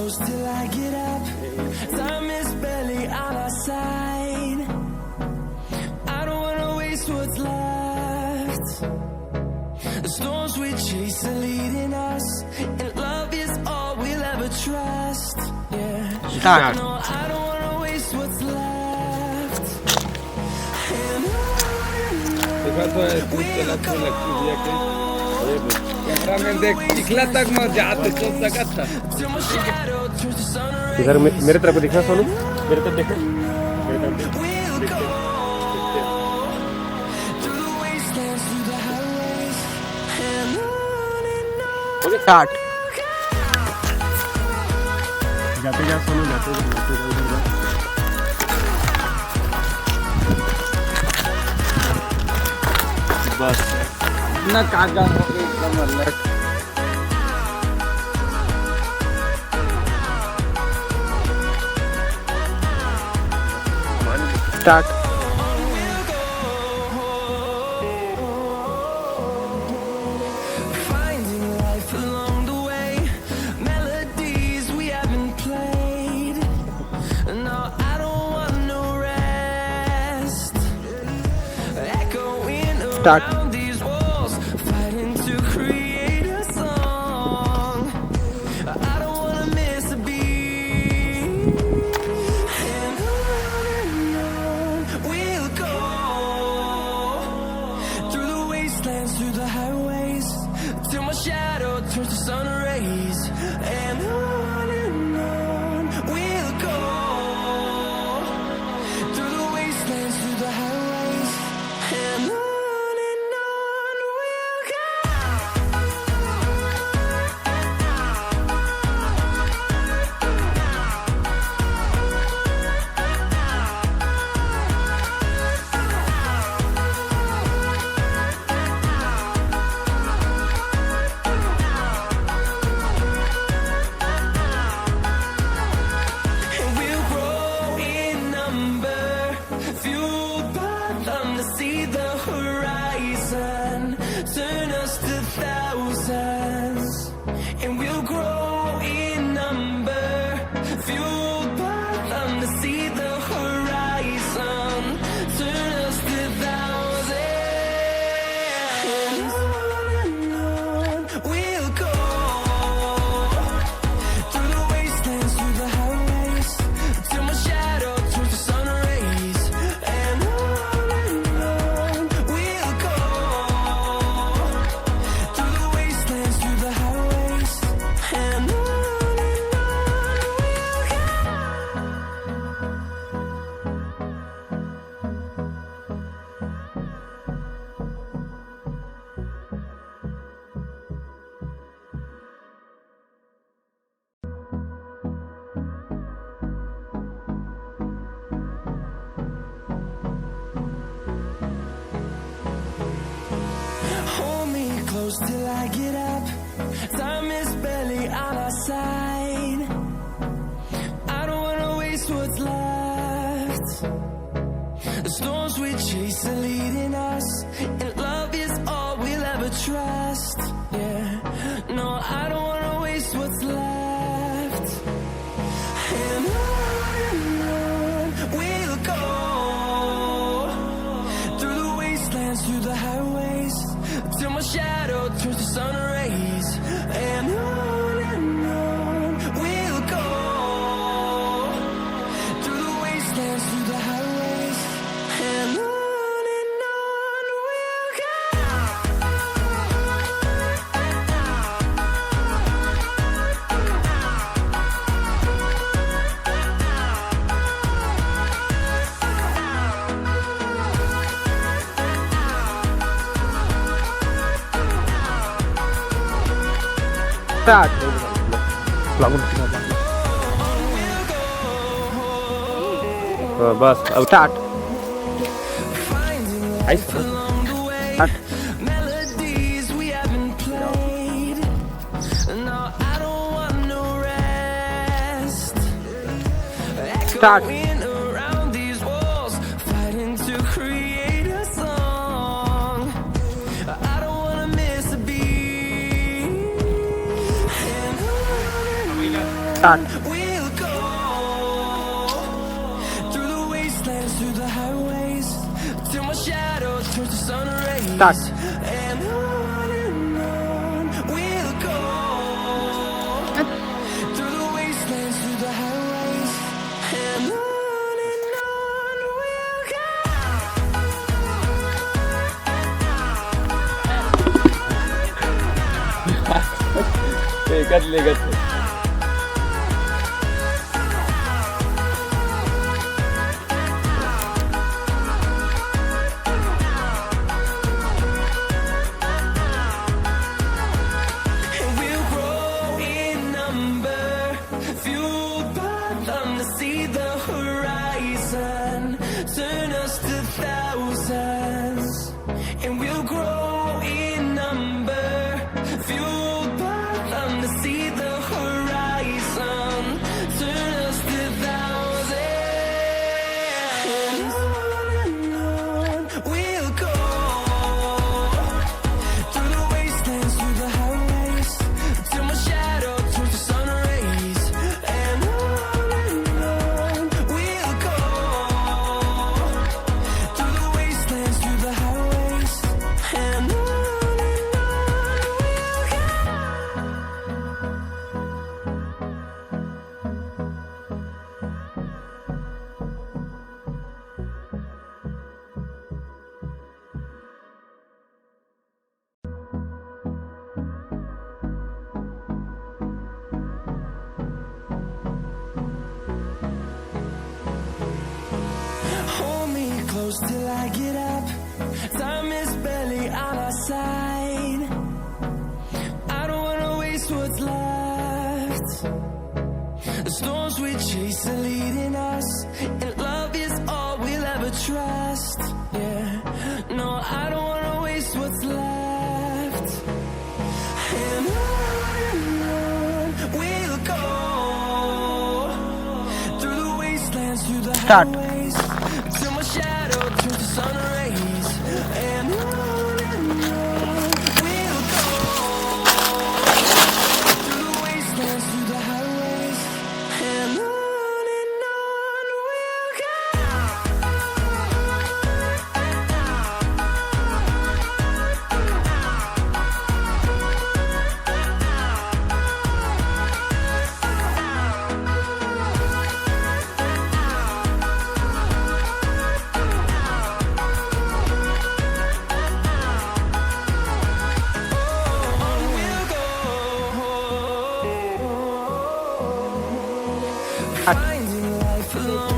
close till I get up. Time is barely on our side. I don't wanna waste what's left. The storms we chase are leading us, and love is all we'll ever trust. Yeah. Start. No, I don't wanna waste what's left. And देखा तो है लगती है कि camera में देख दिखला तक मैं जाते चल सका था। till my shadow turns to sun rays. इधर मेरे तरफ देखना सोनू, मेरे तरफ देखना, मेरे तरफ देख। We'll go through the wastelands, through the highways, and on. Okay start. जाते जा सोनू, जाते जा। बस ना कागा एकदम alert. Start. Finding life along the way, melodies we haven't played. No, I don't want no rest. Echoing Start. around these walls, fighting to create a song. I don't wanna miss a beat. And on we'll go through the wastelands, through the highways, till my shadow turns to sun rays. And on we'll go through the wastelands, through the highways, and on we'll go. And we'll grow in number, fueled by them to see the horizon, turn us to thousands. And we'll grow in number, fueled by them to see the horizon, turn us to thousands. And on we'll go through the wastelands, through the highways, till my shadow turns to sun rays. And on we'll go through the wastelands, through the highways, and on we'll go. Hold me close till I get up. Time is barely on our side. I don't wanna waste what's left. The storms we chase are leading us, and love is all we'll ever trust. Yeah. No, I don't wanna waste what's left. And on we'll go through the wastelands, through the highways, till my shadow turns to sun rays. And on we'll go through the wastelands, through the highways, and on we'll go. Start. बस अब start. Melodies we haven't played. No, I don't want no rest. Start. Echoing around these walls, fighting to create a song. I don't wanna miss a beat. And on start. sun rays. Start. And on we'll go. Through the wastelands, through the highways. And on we'll go. लेगत And we'll grow in number, fueled by them to see the horizon, turn us to thousands. And we'll grow in number, fueled by them to see the horizon, turn us to thousands. And on we'll go. Through the wastelands, through the highways, till my shadow turns to sun rays. And on we'll go. Through the wastelands, through the highways. And on we'll go. Hold me close till I get up. Time is barely on our side. I don't wanna waste what's left. The storms we chase are leading us, and love is all we'll ever trust. Yeah, no, I don't wanna waste what's left. And on we'll go. Through the wastelands, through the Start. highways, till my shadow turns to sun rays. And on we'll go. Through the wastelands, through the highways. And on we'll go.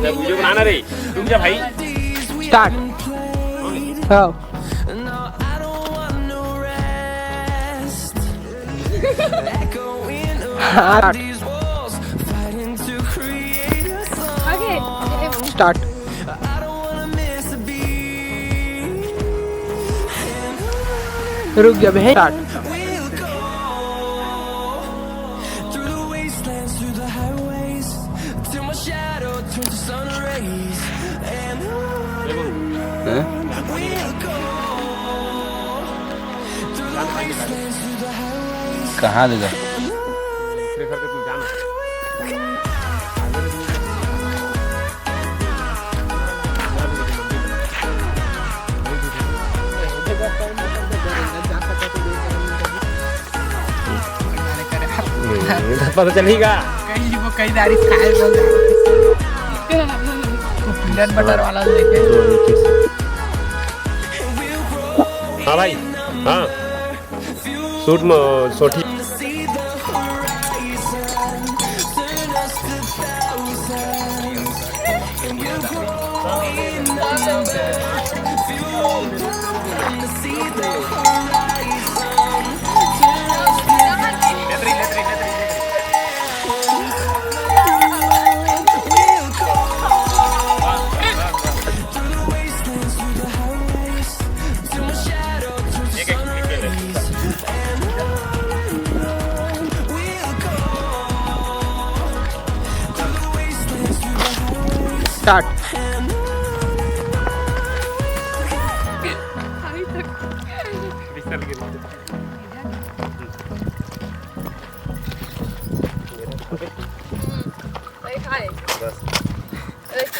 Video बनाना रे रुक जा भाई Start. Oh. No, I don't want no rest. Echoing around these walls, fighting to create a song. Okay. Start. I don't wanna miss a beat. And रुक जा बहन. Start. we'll go. Through the wastelands, through the highways, till my shadow turns to sun rays. And we'll go. Through the wastelands, through the highways. कहाँ देगा prefer कर तू जाना पता चलेगा कहीं वो कई दारी खाए बोल पीनट बटर वाला लेके हाँ भाई हाँ सूट में सोठी To see the horizon, turn us to thousands. And we'll grow in number, fueled by them to see the horizon, turn us to we'll go. Through the wastelands, through the highways, till my shadow turns to sun rays. And we'll go. Through the wastelands, through the highways. Start. And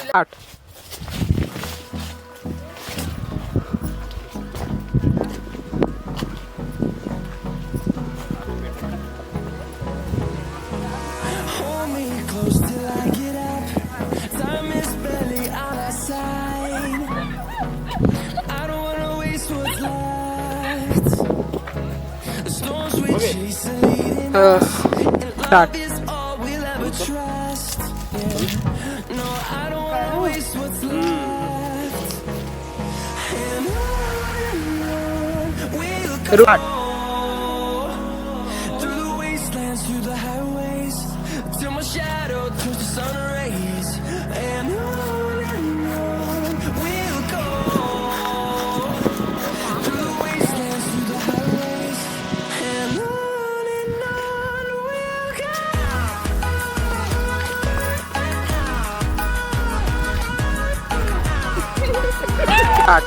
Start. Start is all we'll ever trust. No, I don't wanna waste what's left. And on we'll go start through the wastelands, through the highways, till my shadow turns to sun rays. And on we'll go through the wastelands, through the highways, and on we'll go. Start